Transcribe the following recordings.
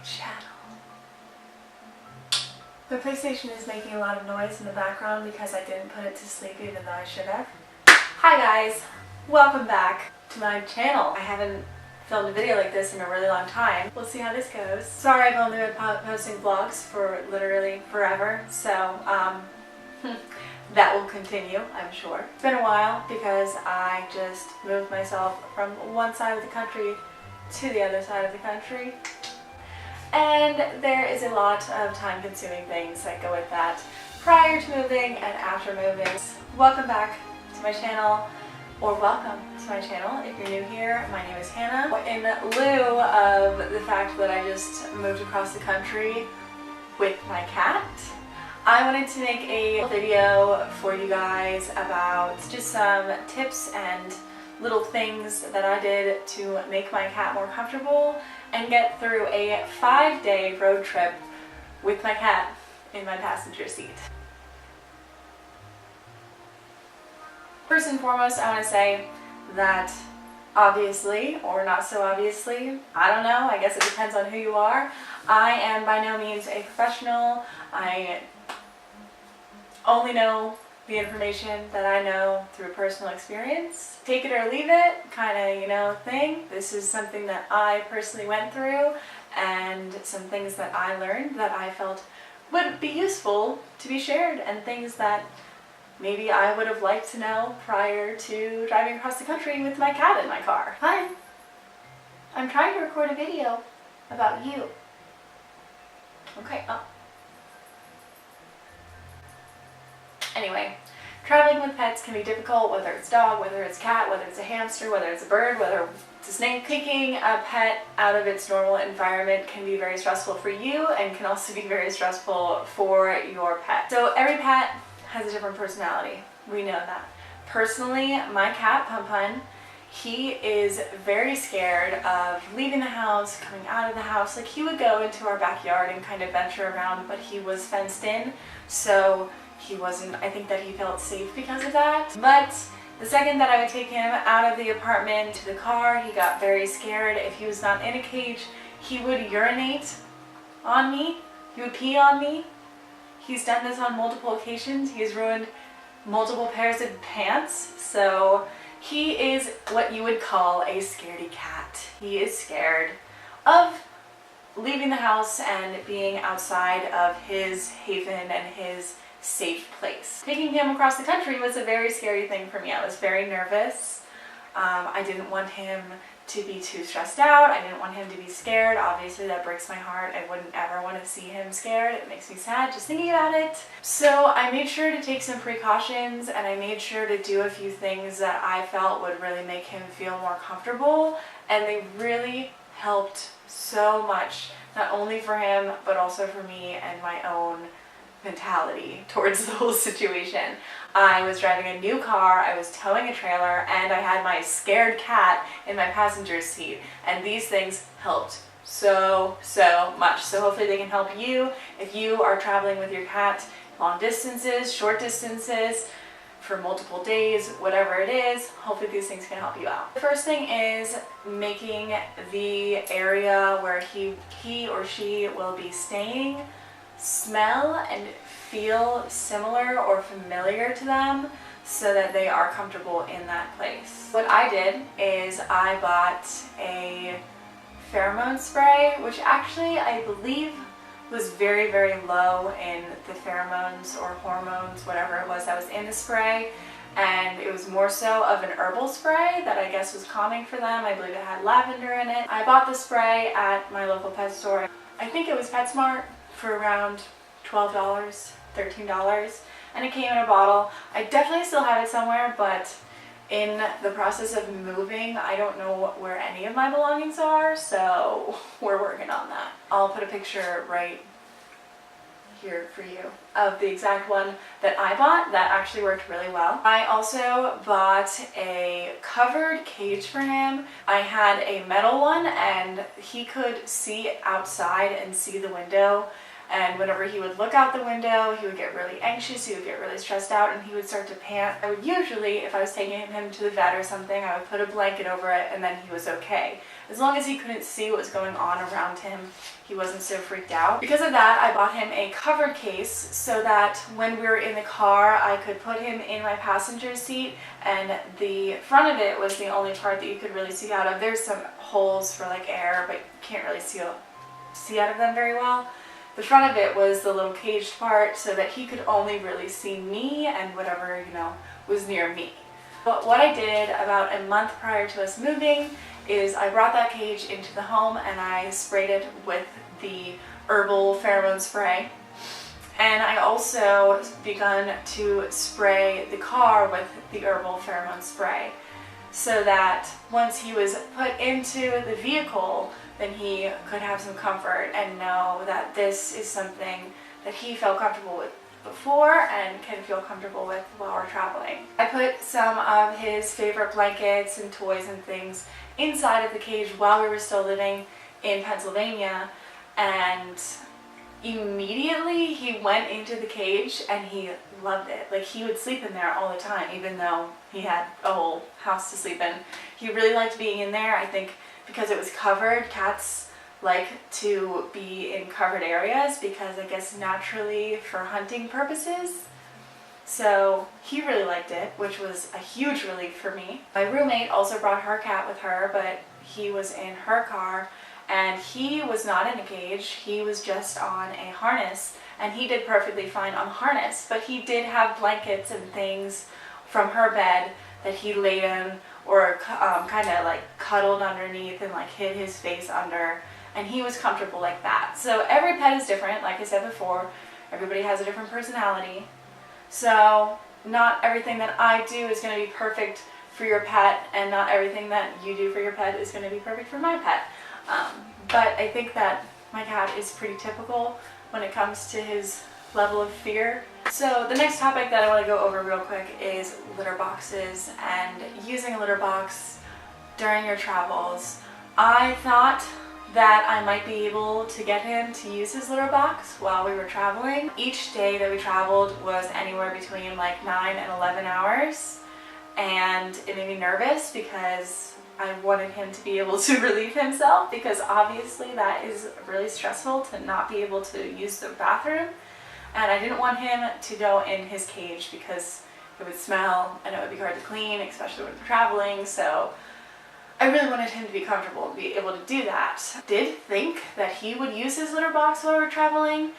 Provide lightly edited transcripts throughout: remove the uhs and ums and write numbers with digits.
channel. The PlayStation is making a lot of noise in the background because I didn't put it to sleep even though I should have. Hi guys, welcome back to my channel. I haven't filmed a video like this in a really long time. We'll see how this goes. Sorry, I've only been posting vlogs for literally forever, so that will continue, I'm sure. It's been a while because I just moved myself from one side of the country to the other side of the country. And there is a lot of time-consuming things that go with that prior to moving and after moving. Welcome back to my channel, or welcome to my channel if you're new here. My name is Hannah. In lieu of the fact that I just moved across the country with my cat, I wanted to make a video for you guys about just some tips and little things that I did to make my cat more comfortable and get through a 5-day road trip with my cat in my passenger seat. First and foremost, I want to say that obviously, or not so obviously, I don't know, I guess it depends on who you are, I am by no means a professional. I only know the information that I know through personal experience. Take it or leave it kind of, thing. This is something that I personally went through and some things that I learned that I felt would be useful to be shared, and things that maybe I would have liked to know prior to driving across the country with my cat in my car. Hi, I'm trying to record a video about you. Okay, Anyway, traveling with pets can be difficult, whether it's dog, whether it's cat, whether it's a hamster, whether it's a bird, whether it's a snake. Taking a pet out of its normal environment can be very stressful for you and can also be very stressful for your pet. So every pet has a different personality. We know that. Personally, my cat, Pun, he is very scared of leaving the house, coming out of the house. Like, he would go into our backyard and kind of venture around, but he was fenced in, so he wasn't, I think that he felt safe because of that. But the second that I would take him out of the apartment to the car, he got very scared. If he was not in a cage, he would urinate on me. He would pee on me. He's done this on multiple occasions. He has ruined multiple pairs of pants. So he is what you would call a scaredy cat. He is scared of leaving the house and being outside of his haven and his safe place. Taking him across the country was a very scary thing for me. I was very nervous. I didn't want him to be too stressed out. I didn't want him to be scared. Obviously that breaks my heart. I wouldn't ever want to see him scared. It makes me sad just thinking about it. So I made sure to take some precautions, and I made sure to do a few things that I felt would really make him feel more comfortable, and they really helped so much, not only for him but also for me and my own mentality towards the whole situation. I was driving a new car, I was towing a trailer, and I had my scared cat in my passenger seat, and these things helped so much. So hopefully they can help you if you are traveling with your cat long distances, short distances, for multiple days, whatever it is. Hopefully these things can help you out. The first thing is making the area where he or she will be staying smell and feel similar or familiar to them, so that they are comfortable in that place. What I did is I bought a pheromone spray, which actually I believe was very low in the pheromones or hormones, whatever it was that was in the spray, and it was more so of an herbal spray that I guess was calming for them. I believe it had lavender in it. I bought the spray at my local pet store. I think it was PetSmart for around $12, $13, and it came in a bottle. I definitely still have it somewhere, but in the process of moving, I don't know where any of my belongings are, so we're working on that. I'll put a picture right here for you of the exact one that I bought that actually worked really well. I also bought a covered cage for him. I had a metal one, and he could see outside and see the window, and whenever he would look out the window, he would get really anxious, he would get really stressed out, and he would start to pant. I would usually, if I was taking him to the vet or something, I would put a blanket over it and then he was okay. as long as he couldn't see what was going on around him, he wasn't so freaked out. Because of that, I bought him a covered case so that when we were in the car, I could put him in my passenger seat, and the front of it was the only part that you could really see out of. There's some holes for like air, but you can't really see out of them very well. The front of it was the little caged part so that he could only really see me and whatever, was near me. But what I did about a month prior to us moving is I brought that cage into the home and I sprayed it with the herbal pheromone spray. And I also begun to spray the car with the herbal pheromone spray so that once he was put into the vehicle, then he could have some comfort and know that this is something that he felt comfortable with before and can feel comfortable with while we're traveling. I put some of his favorite blankets and toys and things inside of the cage while we were still living in Pennsylvania, and immediately he went into the cage and he loved it. Like, he would sleep in there all the time, even though he had a whole house to sleep in. He really liked being in there. I think because it was covered, cats like to be in covered areas because I guess naturally for hunting purposes. So he really liked it, which was a huge relief for me. My roommate also brought her cat with her, but he was in her car and he was not in a cage. He was just on a harness and he did perfectly fine on harness, but he did have blankets and things from her bed that he laid in or kind of like cuddled underneath and like hid his face under, and he was comfortable like that. So every pet is different, like I said before. Everybody has a different personality. So not everything that I do is going to be perfect for your pet, and not everything that you do for your pet is going to be perfect for my pet. But I think that my cat is pretty typical when it comes to his level of fear. So the next topic that I want to go over real quick is litter boxes and using a litter box during your travels. I thought that I might be able to get him to use his litter box while we were traveling. Each day that we traveled was anywhere between like 9 and 11 hours, and it made me nervous because I wanted him to be able to relieve himself, because obviously that is really stressful to not be able to use the bathroom. And I didn't want him to go in his cage because it would smell and it would be hard to clean, especially when we're traveling. So I really wanted him to be comfortable and be able to do that. Did think that he would use his litter box while we were traveling,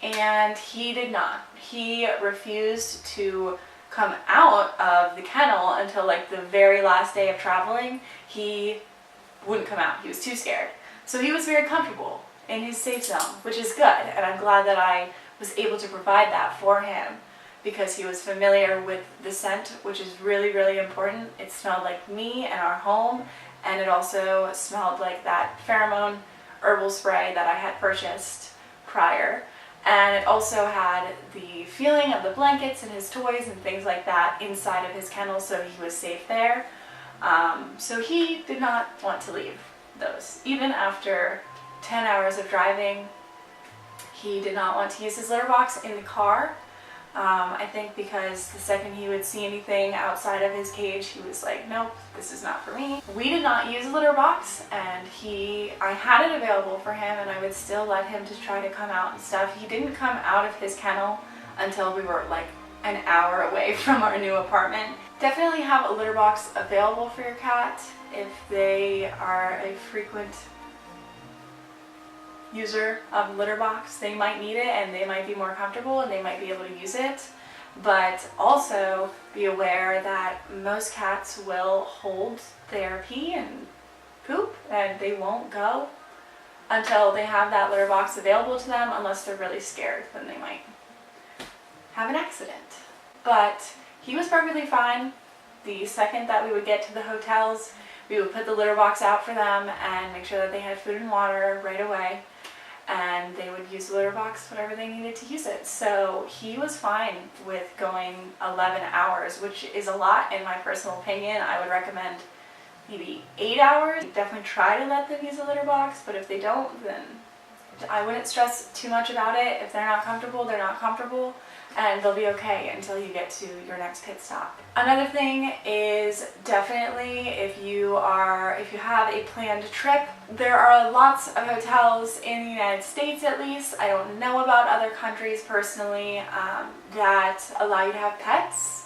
and he did not. He refused to come out of the kennel until like the very last day of traveling. He wouldn't come out. He was too scared. So he was very comfortable in his safe zone, which is good, and I'm glad that I was able to provide that for him because he was familiar with the scent, which is really, really important. It smelled like me and our home, and it also smelled like that pheromone herbal spray that I had purchased prior. And it also had the feeling of the blankets and his toys and things like that inside of his kennel, so he was safe there. So he did not want to leave those. Even after 10 hours of driving, he did not want to use his litter box in the car. I think because the second he would see anything outside of his cage, he was like, nope, this is not for me. We did not use a litter box, and I had it available for him, and I would still let him to try to come out and stuff. He didn't come out of his kennel until we were like an hour away from our new apartment. Definitely have a litter box available for your cat if they are a frequent user of litter box. They might need it and they might be more comfortable and they might be able to use it, but also be aware that most cats will hold their pee and poop and they won't go until they have that litter box available to them, unless they're really scared. Then they might have an accident. But he was perfectly fine. The second that we would get to the hotels, we would put the litter box out for them and make sure that they had food and water right away, and they would use the litter box whenever they needed to use it. So he was fine with going 11 hours, which is a lot in my personal opinion. I would recommend maybe 8 hours. Definitely try to let them use a litter box, but if they don't, then I wouldn't stress too much about it. If they're not comfortable, they're not comfortable, and they'll be okay until you get to your next pit stop. Another thing is definitely if you have a planned trip, there are lots of hotels in the United States at least, I don't know about other countries personally, that allow you to have pets.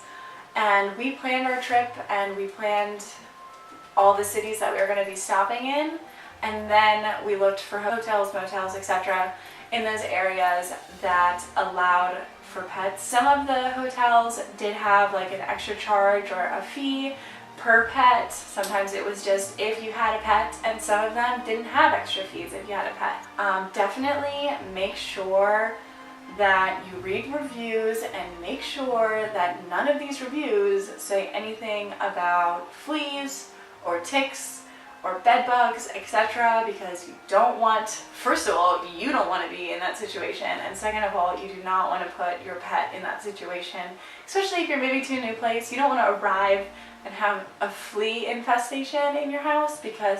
And we planned our trip and we planned all the cities that we were going to be stopping in, and then we looked for hotels, motels, etc. in those areas that allowed for pets. Some of the hotels did have like an extra charge or a fee per pet. Sometimes it was just if you had a pet, and some of them didn't have extra fees if you had a pet. Definitely make sure that you read reviews and make sure that none of these reviews say anything about fleas or ticks or bed bugs, etc., because you don't want, first of all, you don't want to be in that situation, and second of all, you do not want to put your pet in that situation, especially if you're moving to a new place. You don't want to arrive and have a flea infestation in your house, because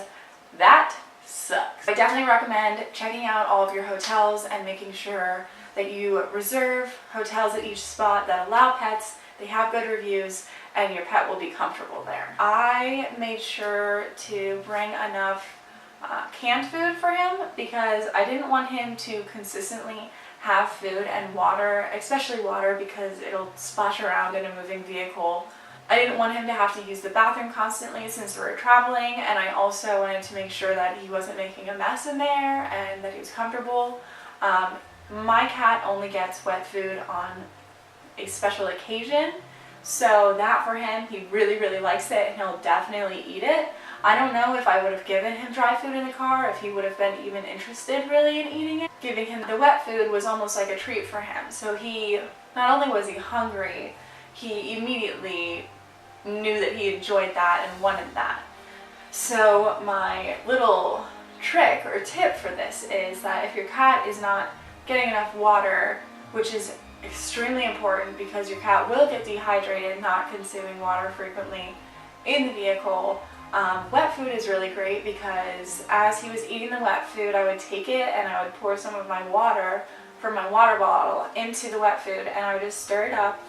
that sucks. I definitely recommend checking out all of your hotels and making sure that you reserve hotels at each spot that allow pets, they have good reviews, and your pet will be comfortable there. I made sure to bring enough canned food for him because I didn't want him to consistently have food and water, especially water, because it'll splash around in a moving vehicle. I didn't want him to have to use the bathroom constantly since we were traveling, and I also wanted to make sure that he wasn't making a mess in there and that he was comfortable. My cat only gets wet food on a special occasion, so that for him, he really, really likes it and he'll definitely eat it. I don't know if I would have given him dry food in the car, if he would have been even interested really in eating it. Giving him the wet food was almost like a treat for him. So he, not only was he hungry, he immediately knew that he enjoyed that and wanted that. So my little trick or tip for this is that if your cat is not getting enough water, which is extremely important because your cat will get dehydrated not consuming water frequently in the vehicle, wet food is really great because as he was eating the wet food, I would take it and I would pour some of my water from my water bottle into the wet food, and I would just stir it up,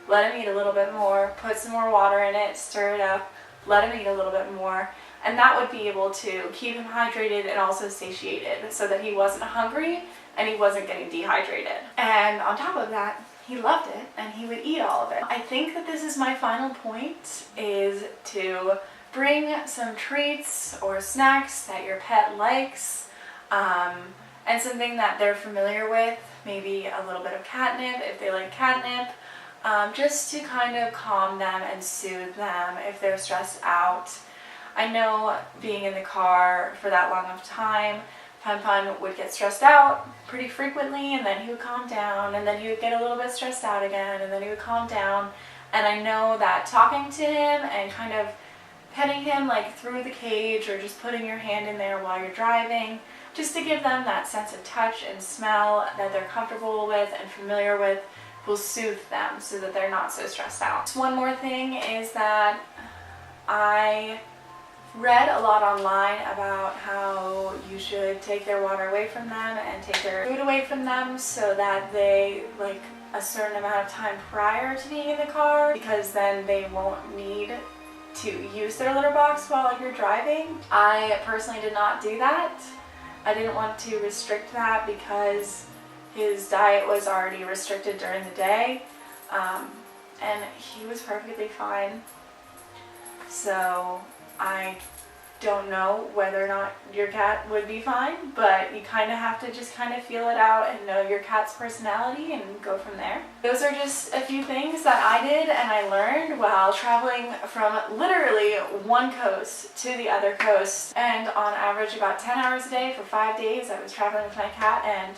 let him eat a little bit more, put some more water in it, stir it up, let him eat a little bit more, and that would be able to keep him hydrated and also satiated so that he wasn't hungry and he wasn't getting dehydrated. And on top of that, he loved it and he would eat all of it. I think that this is my final point, is to bring some treats or snacks that your pet likes, and something that they're familiar with, maybe a little bit of catnip if they like catnip, just to kind of calm them and soothe them if they're stressed out. I know being in the car for that long of time, Pun would get stressed out pretty frequently, and then he would calm down, and then he would get a little bit stressed out again, and then he would calm down. And I know that talking to him and kind of petting him like through the cage, or just putting your hand in there while you're driving, just to give them that sense of touch and smell that they're comfortable with and familiar with, will soothe them so that they're not so stressed out. One more thing is that I read a lot online about how you should take their water away from them and take their food away from them so that they like a certain amount of time prior to being in the car, because then they won't need to use their litter box while you're driving. I personally did not do that. I didn't want to restrict that because his diet was already restricted during the day, and he was perfectly fine. So I don't know whether or not your cat would be fine, but you kind of have to just kind of feel it out and know your cat's personality and go from there. Those are just a few things that I did and I learned while traveling from literally one coast to the other coast, and on average about 10 hours a day for 5 days I was traveling with my cat, and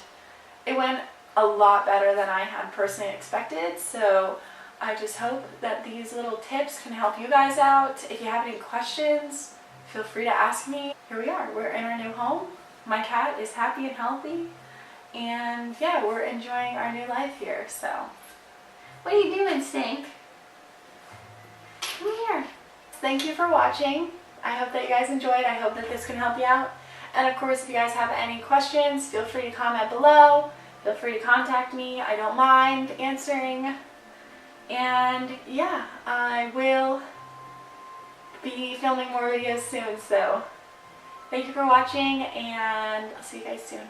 it went a lot better than I had personally expected. So I just hope that these little tips can help you guys out. If you have any questions, feel free to ask me. Here we are, we're in our new home. My cat is happy and healthy, and yeah, we're enjoying our new life here. So, what are you doing, Stink? Come here. Thank you for watching. I hope that you guys enjoyed. I hope that this can help you out. And of course, if you guys have any questions, feel free to comment below. Feel free to contact me. I don't mind answering. And yeah, I will be filming more videos soon. So thank you for watching, and I'll see you guys soon.